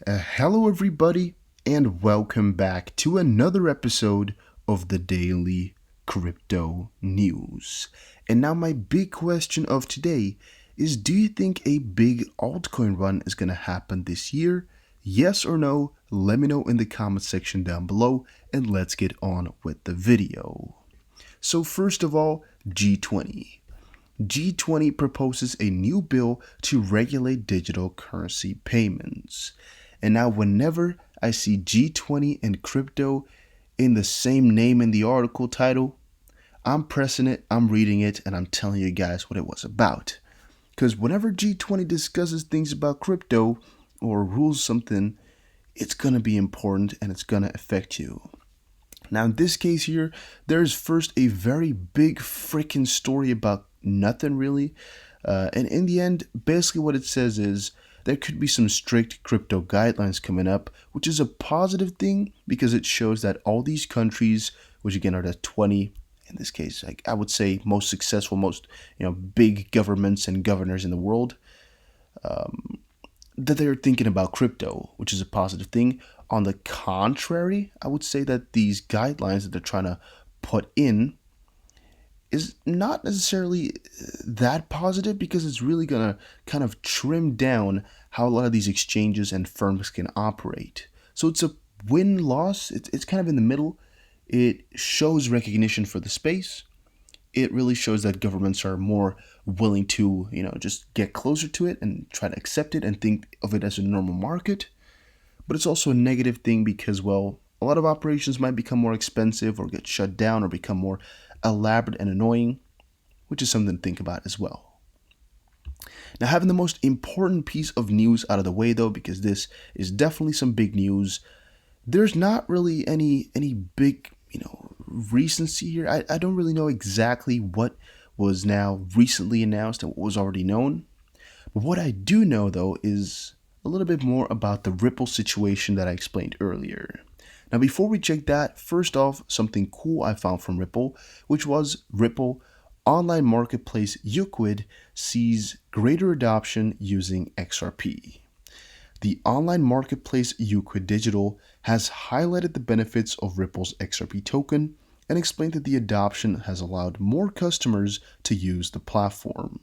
Hello, everybody, and welcome back to another episode of the Daily Crypto News. And now, my big question of today is, do you think a big altcoin run is going to happen this year? Yes or no? Let me know in the comment section down below, and let's get on with the video. So, first of all, G20. G20 proposes a new bill to regulate digital currency payments. And now, whenever I see G20 and crypto in the same name in the article title, I'm pressing it, I'm reading it, and I'm telling you guys what it was about. Because whenever G20 discusses things about crypto or rules something, it's going to be important and it's going to affect you. Now, in this case here, there's first a very big freaking story about nothing really. And in the end, basically what it says is there could be some strict crypto guidelines coming up, which is a positive thing because it shows that all these countries, which again are the 20, in this case, I would say most successful, most big governments and governors in the world, that they're thinking about crypto, which is a positive thing. On the contrary, I would say that these guidelines that they're trying to put in is not necessarily that positive because it's really going to kind of trim down how a lot of these exchanges and firms can operate. So it's a win-loss. It's kind of in the middle. It shows recognition for the space. It really shows that governments are more willing to, just get closer to it and try to accept it and think of it as a normal market. But it's also a negative thing because, well, a lot of operations might become more expensive or get shut down or become more elaborate and annoying, which is something to think about as well. Now, having the most important piece of news out of the way, though, because this is definitely some big news, there's not really any big, recency here. I don't really know exactly what was now recently announced and what was already known. But what I do know, though, is a little bit more about the Ripple situation that I explained earlier. Now, before we check that, first off, something cool I found from Ripple, which was Ripple online marketplace Euclid sees greater adoption using XRP. The online marketplace Euclid Digital has highlighted the benefits of Ripple's XRP token and explained that the adoption has allowed more customers to use the platform.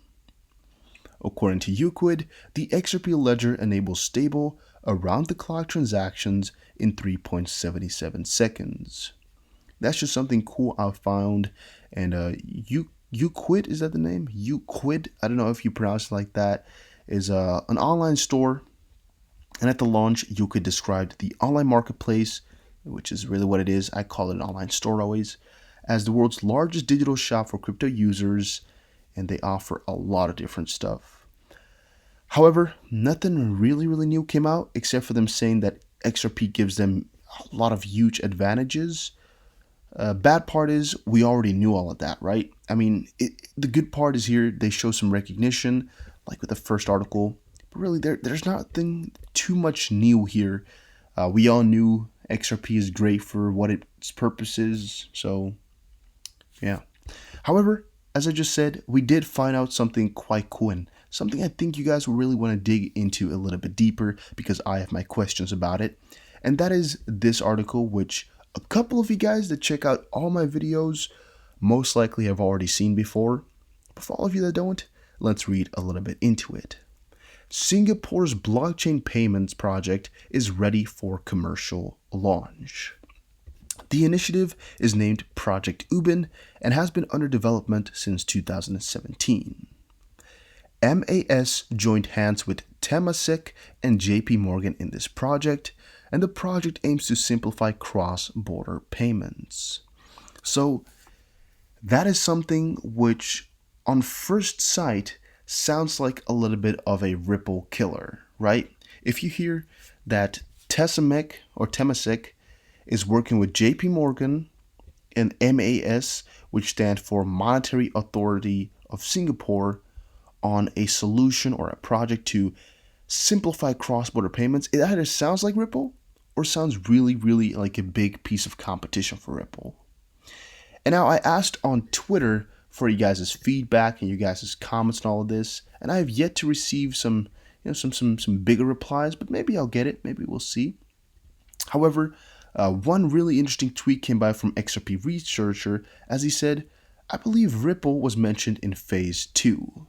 According to Euclid, the XRP ledger enables stable, around-the-clock transactions in 3.77 seconds. That's just something cool I found. And Euclid, is that the name? Euclid, I don't know if you pronounce it like that, is an online store. And at the launch, Euclid described the online marketplace, which is really what it is, I call it an online store always, as the world's largest digital shop for crypto users, and they offer a lot of different stuff. However, nothing really new came out except for them saying that XRP gives them a lot of huge advantages. Bad part is we already knew all of that, right? I mean, the good part is here they show some recognition, like with the first article. But really, there's nothing too much new here. We all knew XRP is great for what its purpose is, so yeah. However, as I just said, we did find out something quite cool and something I think you guys will really want to dig into a little bit deeper because I have my questions about it. And that is this article, which a couple of you guys that check out all my videos most likely have already seen before. But for all of you that don't, let's read a little bit into it. Singapore's blockchain payments project is ready for commercial launch. The initiative is named Project Ubin and has been under development since 2017. MAS joined hands with Temasek and JP Morgan in this project, and the project aims to simplify cross-border payments. So that is something which, on first sight, sounds like a little bit of a Ripple killer, right? If you hear that Temasek is working with JP Morgan and MAS, which stand for Monetary Authority of Singapore, on a solution or a project to simplify cross-border payments, it either sounds like Ripple or sounds really like a big piece of competition for Ripple. And now I asked on Twitter for you guys' feedback and you guys' comments on all of this, and I have yet to receive some, some bigger replies, but maybe I'll get it. Maybe we'll see. However, one really interesting tweet came by from XRP researcher as he said, I believe Ripple was mentioned in phase 2.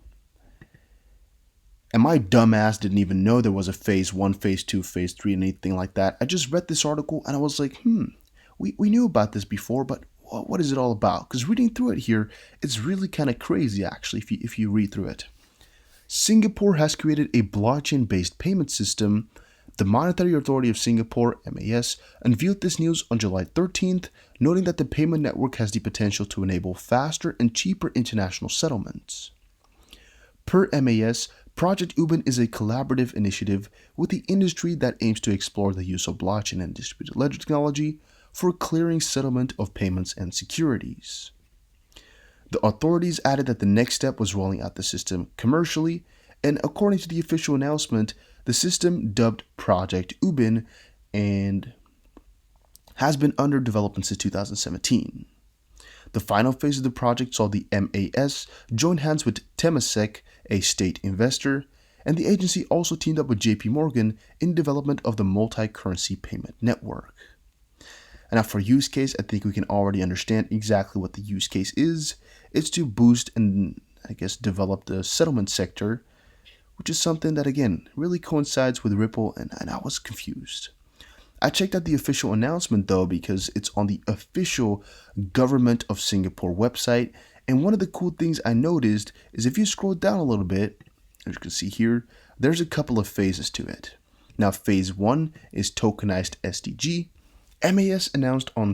And my dumbass didn't even know there was a phase 1, phase 2, phase 3, and anything like that. I just read this article and I was like, we knew about this before, but what is it all about? Because reading through it here, it's really kind of crazy actually if you read through it. Singapore has created a blockchain-based payment system. The Monetary Authority of Singapore, MAS, unveiled this news on July 13th, noting that the payment network has the potential to enable faster and cheaper international settlements. Per MAS, Project Ubin is a collaborative initiative with the industry that aims to explore the use of blockchain and distributed ledger technology for clearing settlement of payments and securities. The authorities added that the next step was rolling out the system commercially, and according to the official announcement, the system, dubbed Project Ubin, and has been under development since 2017. The final phase of the project saw the MAS join hands with Temasek, a state investor, and the agency also teamed up with JP Morgan in development of the multi-currency payment network. And now for use case, I think we can already understand exactly what the use case is. It's to boost and, I guess, develop the settlement sector, which is something that, again, really coincides with Ripple, and I was confused. I checked out the official announcement, though, because it's on the official Government of Singapore website, and one of the cool things I noticed is if you scroll down a little bit, as you can see here, there's a couple of phases to it. Now, phase 1 is tokenized SDG. MAS announced on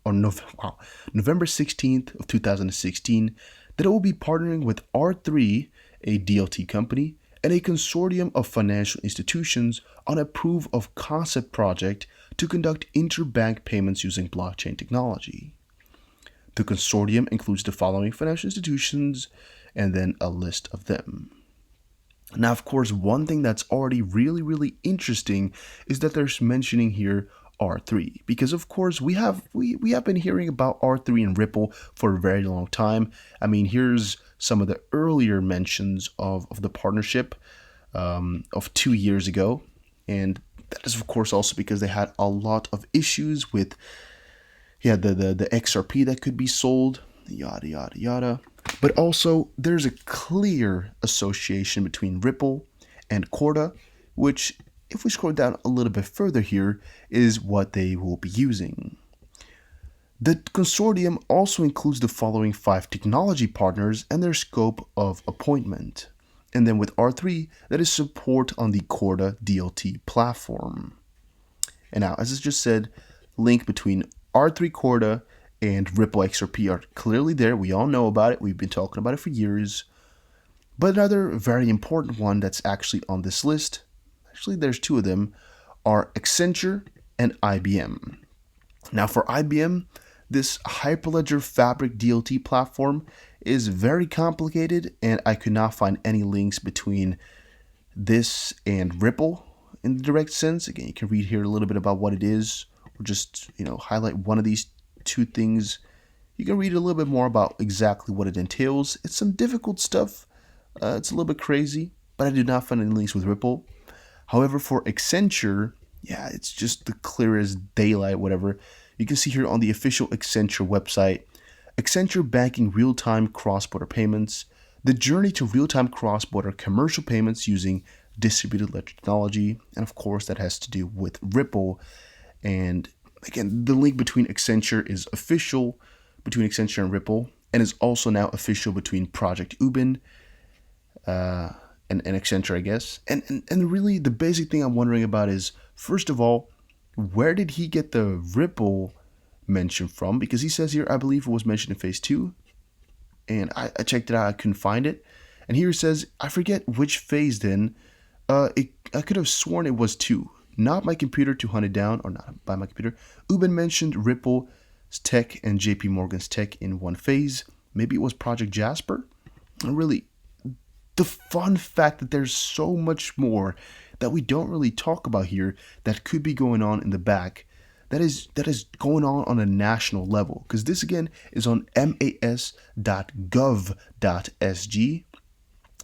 November 16th of 2016 that it will be partnering with R3, a DLT company, and a consortium of financial institutions on a proof of concept project to conduct interbank payments using blockchain technology. The consortium includes the following financial institutions and then a list of them. Now, of course, one thing that's already really interesting is that there's mentioning here R3, because of course we have been hearing about R3 and Ripple for a very long time. I mean, here's some of the earlier mentions of the partnership of 2 years ago, and that is of course also because they had a lot of issues with the XRP that could be sold, yada. But also there's a clear association between Ripple and Corda, which, if we scroll down a little bit further here, is what they will be using. The consortium also includes the following 5 technology partners and their scope of appointment. And then with R3, that is support on the Corda DLT platform. And now, as I just said, link between R3 Corda and Ripple XRP are clearly there. We all know about it. We've been talking about it for years. But another very important one that's actually on this list, actually there's 2 of them, are Accenture and IBM. Now for IBM, this Hyperledger Fabric DLT platform is very complicated, and I could not find any links between this and Ripple in the direct sense. Again, you can read here a little bit about what it is, or just highlight one of these 2 things. You can read a little bit more about exactly what it entails. It's some difficult stuff. It's a little bit crazy, but I did not find any links with Ripple. However, for Accenture, it's just the clearest daylight, whatever. You can see here on the official Accenture website, Accenture banking real-time cross-border payments, the journey to real-time cross-border commercial payments using distributed ledger technology, and of course that has to do with Ripple. And again, the link between Accenture is official between Accenture and Ripple, and is also now official between Project Ubin and Accenture, I guess. And really the basic thing I'm wondering about is, first of all, where did he get the Ripple mention from? Because he says here, I believe it was mentioned in phase 2, and I checked it out, I couldn't find it. And here it says, I forget which phase then. I could have sworn it was 2. Not my computer to hunt it down, or not by my computer. Ubin mentioned Ripple's tech and JP Morgan's tech in one phase. Maybe it was Project Jasper. And really, the fun fact that there's so much more that we don't really talk about here that could be going on in the back, that is going on a national level, because this again is on mas.gov.sg.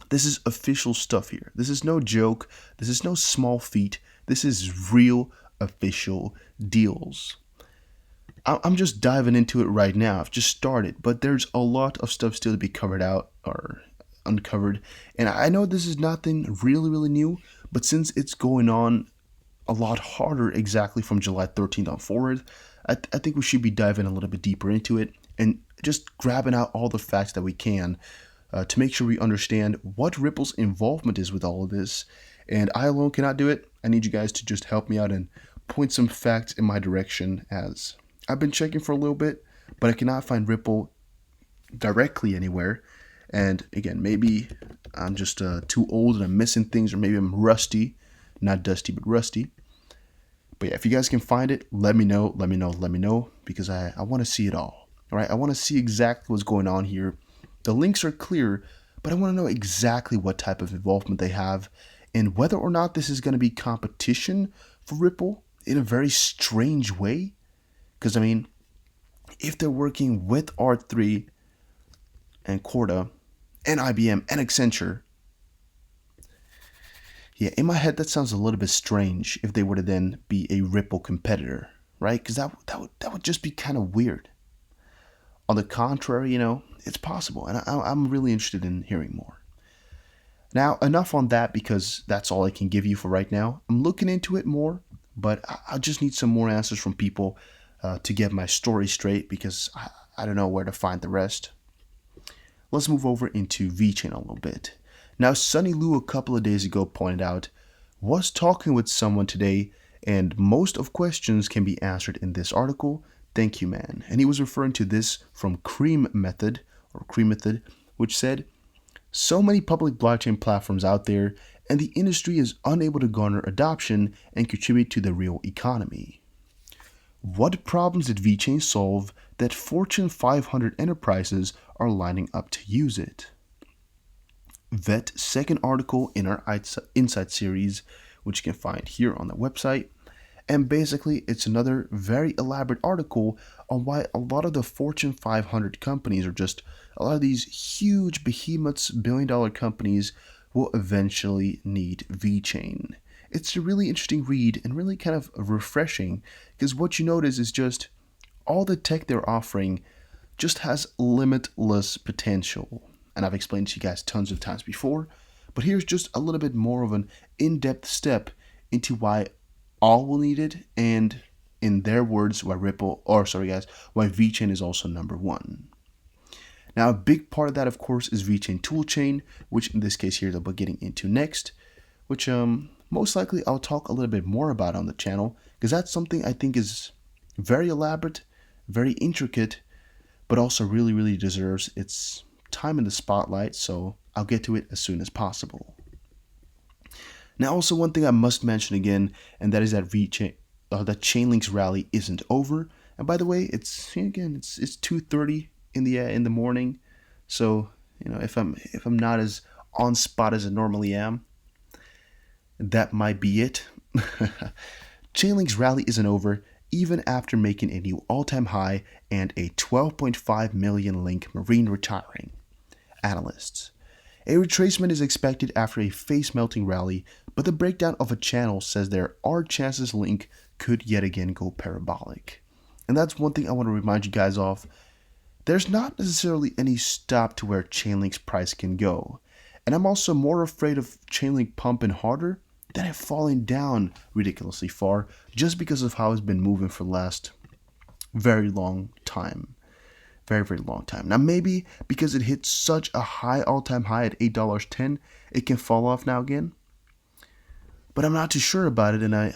The This is official stuff here. This is no joke. This is no small feat. This is real official deals. I'm just diving into it right now. I've just started, but there's a lot of stuff still to be covered out or uncovered. And I know this is nothing really, really new, but since it's going on a lot harder exactly from July 13th on forward, I think we should be diving a little bit deeper into it and just grabbing out all the facts that we can to make sure we understand what Ripple's involvement is with all of this. And I alone cannot do it. I need you guys to just help me out and point some facts in my direction, as I've been checking for a little bit, but I cannot find Ripple directly anywhere. And again, maybe I'm just too old and I'm missing things, or maybe I'm rusty. Not dusty, but rusty. But yeah, if you guys can find it, let me know, because I want to see it all. All right, I want to see exactly what's going on here. The links are clear, but I want to know exactly what type of involvement they have and whether or not this is going to be competition for Ripple in a very strange way. Because, I mean, if they're working with R3 and Corda and IBM and Accenture, yeah, in my head, that sounds a little bit strange if they were to then be a Ripple competitor, right? Because that would just be kind of weird. On the contrary, it's possible, and I'm really interested in hearing more. Now, enough on that, because that's all I can give you for right now. I'm looking into it more, but I just need some more answers from people to get my story straight, because I don't know where to find the rest. Let's move over into VeChain a little bit. Now, Sunny Lou a couple of days ago pointed out, was talking with someone today, and most of questions can be answered in this article. Thank you, man. And he was referring to this from Cream Method, which said, so many public blockchain platforms out there, and the industry is unable to garner adoption and contribute to the real economy. What problems did VeChain solve that Fortune 500 enterprises are lining up to use it? Vet's second article in our Insight series, which you can find here on the website. And basically, it's another very elaborate article on why a lot of the Fortune 500 companies, or just a lot of these huge behemoths, billion-dollar companies, will eventually need VeChain. It's a really interesting read and really kind of refreshing, because what you notice is just all the tech they're offering just has limitless potential. And I've explained to you guys tons of times before, but here's just a little bit more of an in-depth step into why all will need it, and in their words, why why VeChain is also number one. Now, a big part of that, of course, is VeChain toolchain, which in this case here they'll be getting into next, which most likely I'll talk a little bit more about on the channel, because that's something I think is very elaborate, very intricate, but also really, really deserves its time in the spotlight, so I'll get to it as soon as possible. Now, also one thing I must mention again, and that is that that Chainlink's rally isn't over. And by the way, it's 2:30 in the morning, so if I'm not as on spot as I normally am, that might be it. Chainlink's rally isn't over, even after making a new all-time high and a 12.5 million link marine retiring. Analysts. A retracement is expected after a face-melting rally, but the breakdown of a channel says there are chances Link could yet again go parabolic. And that's one thing I want to remind you guys of. There's not necessarily any stop to where Chainlink's price can go. And I'm also more afraid of Chainlink pumping harder than it falling down ridiculously far, just because of how it's been moving for the last very long time. Very, very long time. Now, maybe because it hit such a high all-time high at $8.10, it can fall off now again. But I'm not too sure about it, and I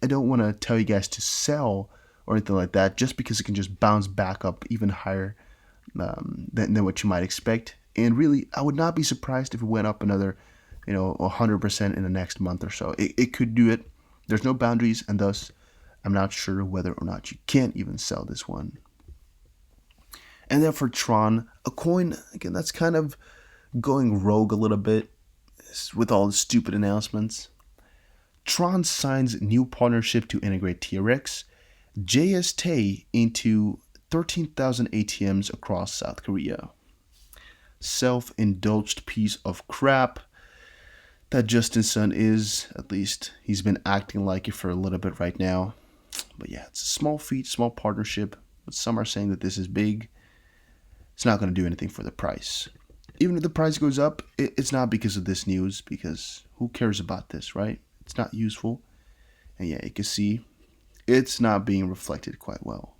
don't want to tell you guys to sell or anything like that, just because it can just bounce back up even higher than what you might expect. And really, I would not be surprised if it went up another, 100% in the next month or so. It could do it. There's no boundaries, and thus, I'm not sure whether or not you can't even sell this one. And then for Tron, a coin, again, that's kind of going rogue a little bit with all the stupid announcements. Tron signs new partnership to integrate TRX, JST into 13,000 ATMs across South Korea. self-indulged piece of crap that Justin Sun is. At least he's been acting like it for a little bit right now. But yeah, it's a small feat, small partnership. But some are saying that this is big. It's not going to do anything for the price. Even if the price goes up, it's not because of this news, because who cares about this, right? It's not useful. And yeah, you can see it's not being reflected quite well.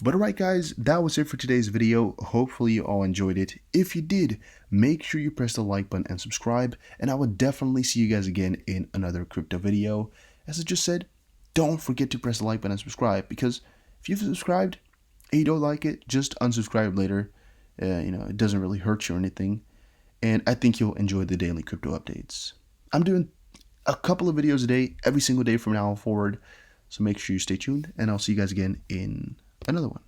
But alright guys, that was it for today's video. Hopefully you all enjoyed it. If you did, make sure you press the like button and subscribe, and I will definitely see you guys again in another crypto video. As I just said, don't forget to press the like button and subscribe, because if you've subscribed and you don't like it, just unsubscribe later. It doesn't really hurt you or anything, and I think you'll enjoy the daily crypto updates. I'm doing a couple of videos a day, every single day from now on forward, so make sure you stay tuned, and I'll see you guys again in another one.